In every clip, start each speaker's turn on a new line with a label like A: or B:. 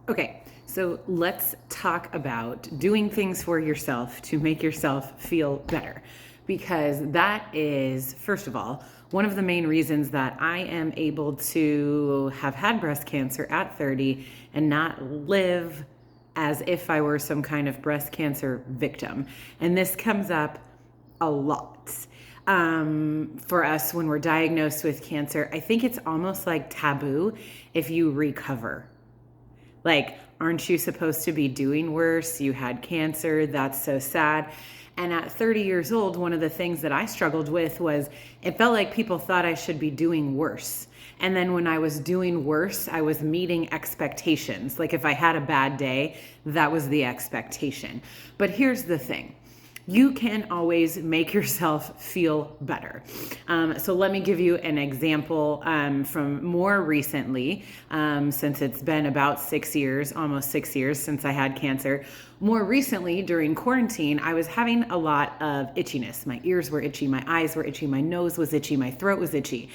A: Okay, so let's talk about doing things for yourself to make yourself feel better. Because that is, first of all, one of the main reasons that I am able to have had breast cancer at 30 and not live as if I were some kind of breast cancer victim. And this comes up a lot for us when we're diagnosed with cancer. I think it's almost like taboo if you recover. Like, aren't you supposed to be doing worse? You had cancer. That's so sad. And at 30 years old, one of the things that I struggled with was it felt like people thought I should be doing worse. And then when I was doing worse, I was meeting expectations. Like if I had a bad day, that was the expectation. But here's the thing. You can always make yourself feel better. So let me give you an example from more recently, since it's been about 6 years, almost 6 years since I had cancer. More recently, during quarantine, I was having a lot of itchiness. My ears were itchy, my eyes were itchy, my nose was itchy, my throat was itchy.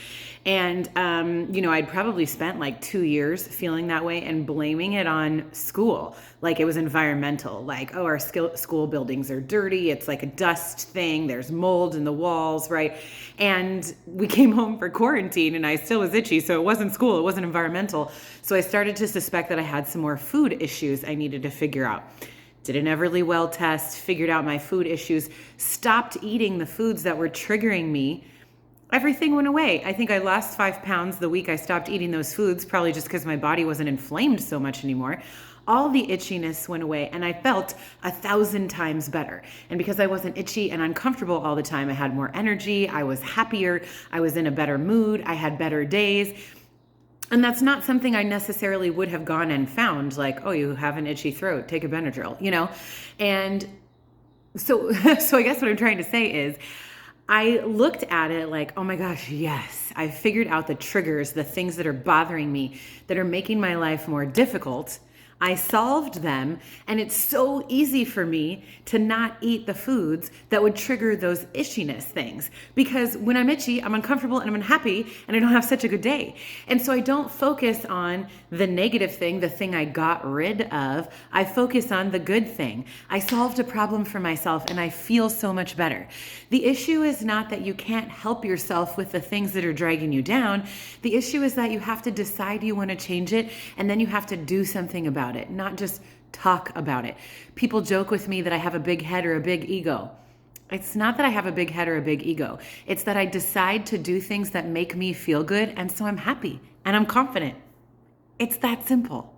A: And, I'd probably spent like 2 years feeling that way and blaming it on school. Like it was environmental, like, oh, our school buildings are dirty. It's like a dust thing. There's mold in the walls, right? And we came home for quarantine and I still was itchy. So it wasn't school, it wasn't environmental. So I started to suspect that I had some more food issues I needed to figure out. Did an Everly Well test, figured out my food issues, stopped eating the foods that were triggering me. Everything went away. I think I lost 5 pounds the week I stopped eating those foods, probably just because my body wasn't inflamed so much anymore. All the itchiness went away and I felt 1,000 times better. And because I wasn't itchy and uncomfortable all the time, I had more energy, I was happier, I was in a better mood, I had better days. And that's not something I necessarily would have gone and found, like, oh, you have an itchy throat, take a Benadryl, And so, so I guess what I'm trying to say is, I looked at it like, oh my gosh, yes, I figured out the triggers, the things that are bothering me, that are making my life more difficult. I solved them, and it's so easy for me to not eat the foods that would trigger those itchiness things. Because when I'm itchy, I'm uncomfortable and I'm unhappy and I don't have such a good day. And so I don't focus on the negative thing, the thing I got rid of. I focus on the good thing. I solved a problem for myself and I feel so much better. The issue is not that you can't help yourself with the things that are dragging you down. The issue is that you have to decide you want to change it, and then you have to do something about it, not just talk about it. People joke with me that I have a big head or a big ego. It's not that I have a big head or a big ego. It's that I decide to do things that make me feel good, and so I'm happy and I'm confident. It's that simple.